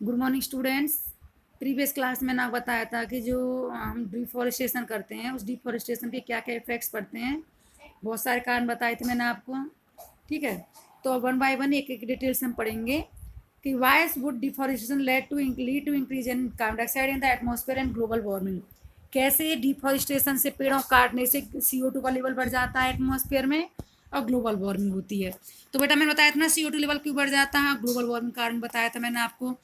Good morning students. Previous class में ना बताया था कि जो हम डिफॉरेस्टेशन करते हैं उस डिफॉरेस्टेशन के क्या क्या इफेक्ट्स पड़ते हैं। बहुत सारे कारण बताए थे मैंने आपको। ठीक है, तो वन बाय वन एक एक डिटेल से हम पढ़ेंगे कि why would deforestation lead to increase in carbon dioxide in the atmosphere and global warming. कैसे डिफॉरेस्टेशन से पेड़ों काटने से CO2 का लेवल बढ़ जाता है एटमॉस्फेयर में और ग्लोबल वार्मिंग होती है। तो बेटा मैंने बताया था ना CO2 लेवल क्यों बढ़ जाता है, ग्लोबल वार्मिंग कारण बताया था मैंने आपको।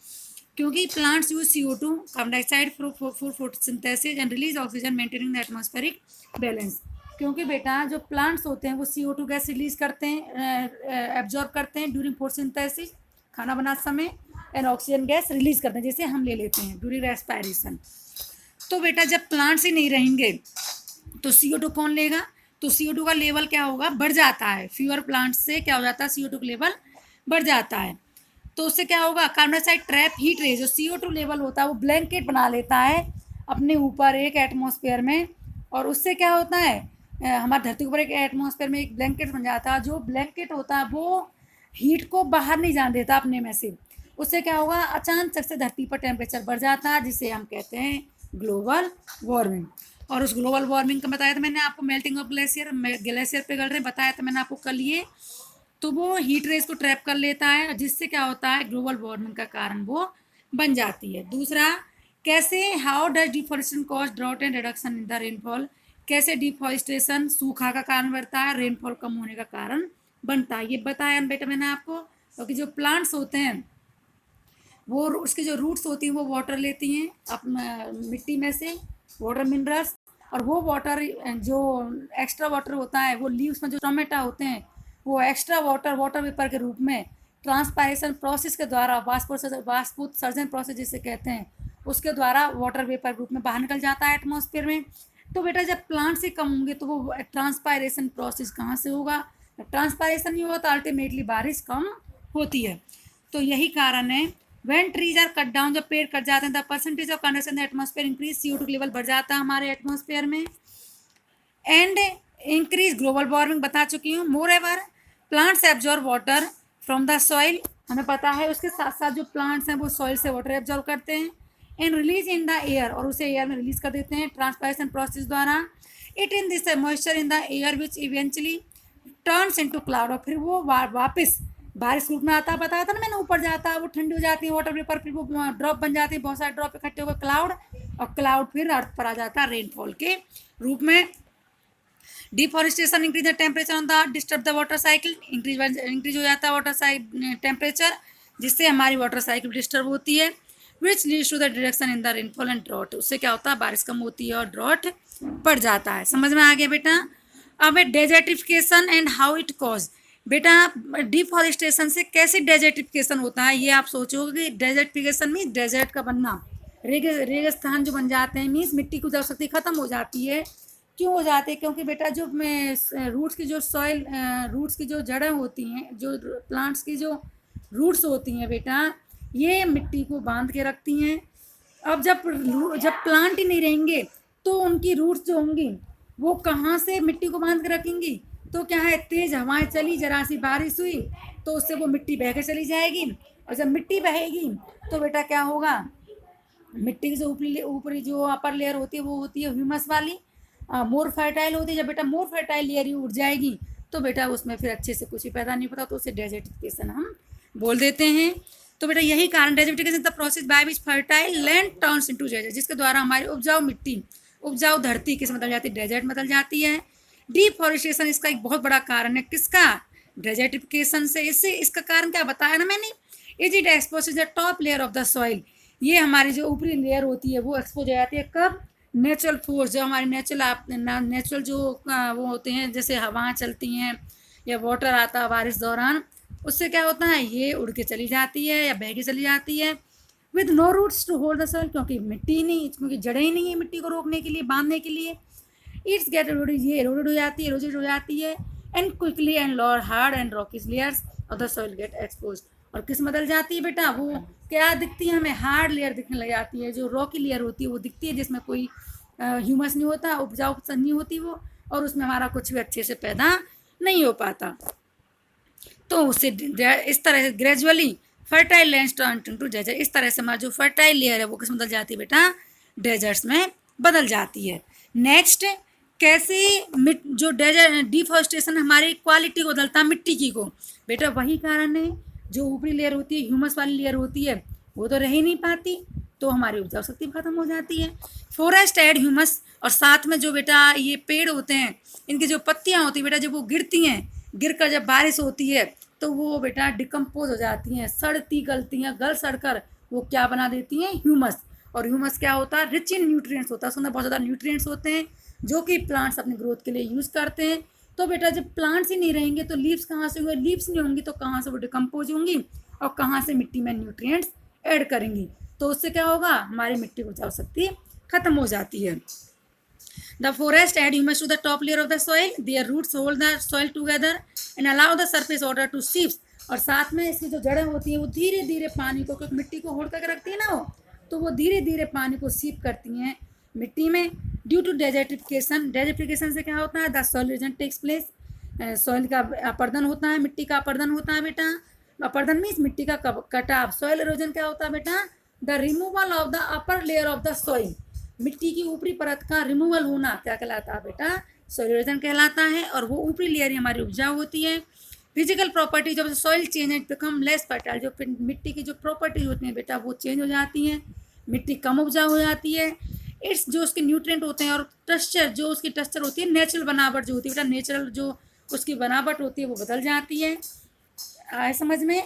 क्योंकि plants use CO2 carbon dioxide for photosynthesis and release oxygen maintaining the atmospheric balance. क्योंकि बेटा जो प्लांट्स होते हैं वो CO2 गैस रिलीज करते हैं, एब्जॉर्ब करते हैं ड्यूरिंग फोटोसिंथेसिस, खाना बनाते समय, एंड ऑक्सीजन गैस रिलीज करते हैं जैसे हम ले लेते हैं ड्यूरिंग रेस्पायरेशन। तो बेटा जब प्लांट्स ही नहीं रहेंगे तो CO2 कौन लेगा? तो CO2 का लेवल क्या होगा? बढ़ जाता है। फ्यूअर प्लांट्स से क्या हो जाता है? CO2 का लेवल बढ़ जाता है। तो उससे क्या होगा? Carbon dioxide trap heat rays, जो CO2 लेवल होता है वो ब्लैंकेट बना लेता है अपने ऊपर एक एटमॉस्फेयर में, और उससे क्या होता है, हमारी धरती के ऊपर एक एटमॉस्फेयर में एक ब्लैंकेट बन जाता है। जो ब्लैंकेट होता है वो हीट को बाहर नहीं जाने देता अपने में से। उससे क्या होगा? अचानक से धरती पर टेम्परेचर बढ़ जाता है जिसे हम कहते हैं ग्लोबल वार्मिंग। और उस ग्लोबल वार्मिंग का बताया था मैंने आपको, मेल्टिंग ऑफ ग्लेशियर, ग्लेशियर पिघल रहे, बताया था मैंने आपको कल ये। तो वो हीट रेज को ट्रैप कर लेता है जिससे क्या होता है, ग्लोबल वार्मिंग का कारण वो बन जाती है। दूसरा, कैसे how does deforestation cause drought and reduction in the rainfall. कैसे डिफॉरेस्टेशन सूखा का कारण बनता है, रेनफॉल कम होने का कारण बनता है, ये बताया बेटा मैंने आपको। क्योंकि जो प्लांट्स होते हैं वो उसकी जो रूट्स होती हैं वो वाटर लेती हैं अपना मिट्टी में से, वाटर मिनरल्स, और वो वाटर जो एक्स्ट्रा वाटर होता है वो लीव्स में जो टोमेटा होते हैं वो एक्स्ट्रा वाटर वेपर के रूप में ट्रांसपायरेशन प्रोसेस के द्वारा, वाष्पोत्सर्जन प्रोसेस जिसे कहते हैं, उसके द्वारा वाटर वेपर रूप में बाहर निकल जाता है एटमॉस्फेयर में। तो बेटा जब प्लांट से कम होंगे तो वो ट्रांसपायरेशन प्रोसेस कहाँ से होगा? ट्रांसपायरेशन नहीं होगा तो अल्टीमेटली बारिश कम होती है। तो यही कारण है, when trees are cut down, जब पेड़ कट जाते हैं, the percentage of condensation in atmosphere increase, CO2 level बढ़ जाता है हमारे एटमॉस्फेयर में, एंड इंक्रीज ग्लोबल वार्मिंग बता चुकी हूँ। Moreover plants absorb water from the soil, हमें पता है। उसके साथ साथ जो प्लांट्स हैं वो सॉइल से वाटर एब्जॉर्ब करते हैं, and release in the air, और उसे एयर में रिलीज कर देते हैं ट्रांसपायरेशन प्रोसेस द्वारा। It in this moisture in the air which eventually turns into cloud, और फिर वो वापस बारिश रूप में आता है, बताया था ना मैंने, ऊपर जाता है, वो ठंडी हो जाती है वाटर वेपर, फिर वो ड्रॉप बन जाती है, बहुत सारे ड्रॉप इकट्ठे होकर क्लाउड, और क्लाउड फिर अर्थ पर आ जाता है रेनफॉल के रूप में। Deforestation increase the temperature on the disturb the water cycle, increase हो जाता है वाटर टेम्परेचर जिससे हमारी वाटर साइकिल डिस्टर्ब होती है, which leads to the deduction in the rainfall and drought. उससे क्या होता है, बारिश कम होती है और ड्रॉट बढ़ जाता है। समझ में आ गया बेटा? अब है desertification and how it cause. बेटा डिफॉरेस्टेशन से कैसे डेजर्टिफिकेशन होता है ये आप सोचोगे कि डेजर्टिफिकेशन मीन डेजर्ट का बनना, रेगिस्तान जो बन जाते हैं, मीन्स मिट्टी की जल शक्ति खत्म हो जाती है। क्यों हो जाते हैं? क्योंकि बेटा जो रूट्स की जो सॉइल, रूट्स की जो जड़ें होती हैं, जो प्लांट्स की जो रूट्स होती हैं बेटा, ये मिट्टी को बांध के रखती हैं। अब जब प्लांट ही नहीं रहेंगे तो उनकी रूट्स जो होंगी वो कहाँ से मिट्टी को बांध के रखेंगी? तो क्या है, तेज हवाएं चली, जरा सी बारिश हुई तो उससे वो मिट्टी बह के चली जाएगी, और जब मिट्टी बहेगी तो बेटा क्या होगा, मिट्टी की जो ऊपरी ऊपरी जो अपर लेयर होती है वो होती है ह्यूमस वाली, मोर फर्टाइल होती है। जब बेटा मोर फर्टाइल लेयर ही उड़ जाएगी तो बेटा उसमें फिर अच्छे से कुछ भी पैदा नहीं होता, तो उसे डेजर्टिफिकेशन हम बोल देते हैं। तो बेटा यही कारण, desertification the process by which fertile land turns into desert, जिसके द्वारा हमारी उपजाऊ मिट्टी, उपजाऊ धरती किस बदल जाती है, डेजर्ट बदल जाती है। डिफॉरेस्टेशन इसका एक बहुत बड़ा कारण है, किसका? डेजर्टिफिकेशन से। इससे इसका कारण क्या बताया ना मैंने, is it expose the top layer of the soil, ये हमारी जो ऊपरी लेयर होती है वो एक्सपोज हो जाती है कब? नेचुरल फोर्स, जो हमारी नेचुरल जो वो होते हैं, जैसे हवाएं चलती हैं या वाटर आता है बारिश दौरान, उससे क्या होता है, ये उड़ के चली जाती है या बह के चली जाती है, with no roots to hold the soil, क्योंकि मिट्टी नहीं, क्योंकि जड़ें ही नहीं है मिट्टी को रोकने के लिए, बांधने के लिए। इट्स गेट एरोडेड, ये एरोडेड हो जाती है, एरोडेड हो जाती है, and quickly and lower hard and rocky layers of the soil get exposed, और किस बदल जाती है बेटा, वो क्या दिखती है हमें, हार्ड लेयर दिखने लग जाती है, जो रॉकी लेयर होती है वो दिखती है, जिसमें कोई ह्यूमस नहीं होता, उपजाऊ नहीं होती वो, और उसमें हमारा कुछ भी अच्छे से पैदा नहीं हो पाता। तो उससे इस तरह से gradually fertile land turn to desert. इस तरह से हमारा जो फर्टाइल लेयर है वो किस में बदल जाती है बेटा, डेजर्ट्स में बदल जाती है। नेक्स्ट, कैसे जो डेजर्ट डिफॉरेस्टेशन हमारी क्वालिटी को बदलता है मिट्टी की को, बेटा वही कारण है, जो ऊपरी लेयर होती है ह्यूमस वाली लेयर होती है वो तो रह ही नहीं पाती, तो हमारी उपजाऊ शक्ति खत्म हो जाती है। फॉरेस्ट एड ह्यूमस, और साथ में जो बेटा ये पेड़ होते हैं इनकी जो पत्तियां होती है बेटा जब वो गिरती हैं, गिर कर जब बारिश होती है तो वो बेटा डिकम्पोज हो जाती हैं, सड़ती गलती हैं, गल सड़कर वो क्या बना देती हैं, ह्यूमस। और ह्यूमस क्या होता है, रिच इन न्यूट्रिएंट्स होता है, उसके अंदर बहुत ज़्यादा न्यूट्रिएंट्स होते हैं जो कि प्लांट्स अपनी ग्रोथ के लिए यूज़ करते हैं। तो बेटा जब प्लांट्स ही नहीं रहेंगे तो लीव्स कहाँ से होंगे, लीव्स नहीं होंगी तो कहाँ से वो डिकम्पोज होंगी और कहाँ से मिट्टी में न्यूट्रिएंट्स ऐड करेंगी, तो उससे क्या होगा, हमारी मिट्टी की उपजाऊ शक्ति खत्म हो जाती है। The forest add humus to the top layer of the soil. Their roots hold the soil together and allow the surface water to seep. और साथ में इसकी जो जड़ें होती हैं वो धीरे धीरे पानी को, क्योंकि मिट्टी को होड़ करके रखती है ना वो, तो वो धीरे धीरे पानी को सीप करती हैं मिट्टी में। ड्यू टू डेजर्टिफिकेशन, डेजर्टिफिकेशन से क्या होता है, the soil erosion takes place, soil का अपर्दन होता है, मिट्टी का अपर्दन होता है बेटा। अपर्दन मीन्स मिट्टी का कटाव। सॉइल इरोजन क्या होता है बेटा, the removal of the upper layer of the soil, मिट्टी की ऊपरी परत का रिमूवल होना क्या कहलाता है बेटा, सॉइल इरोजन कहलाता है। और वो ऊपरी लेयर हमारी उपजाऊ होती है। फिजिकल प्रॉपर्टी, जब soil change it become less fertile, जो मिट्टी की जो प्रॉपर्टी होती हैं बेटा वो चेंज हो जाती हैं, मिट्टी कम उपजाऊ हो जाती है। इट्स जो उसके न्यूट्रिएंट होते हैं और टेक्सचर, जो उसकी टेक्सचर होती है, नेचुरल बनावट जो होती है बेटा, नेचुरल जो उसकी बनावट होती है वो बदल जाती है, आए समझ में।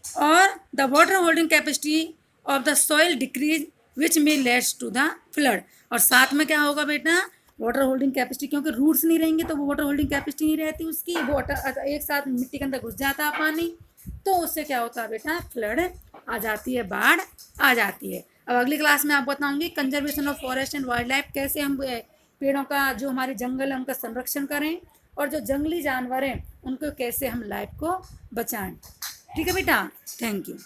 और the water holding capacity of the soil decrease which में लेड्स टू द फ्लड। और साथ में क्या होगा बेटा, वाटर होल्डिंग कैपेसिटी, क्योंकि रूट्स नहीं रहेंगे तो वो वाटर होल्डिंग कैपेसिटी नहीं रहती उसकी, वाटर एक साथ मिट्टी के अंदर घुस जाता है पानी, तो उससे क्या होता है बेटा, फ्लड आ जाती है, बाढ़ आ जाती है। अब अगली क्लास में आप बताऊंगी conservation of forest and wild life, कैसे हम पेड़ों का, जो हमारे जंगल है उनका संरक्षण करें, और जो जंगली जानवर हैं उनको कैसे हम लाइफ को बचाएं। ठीक है बेटा, थैंक यू।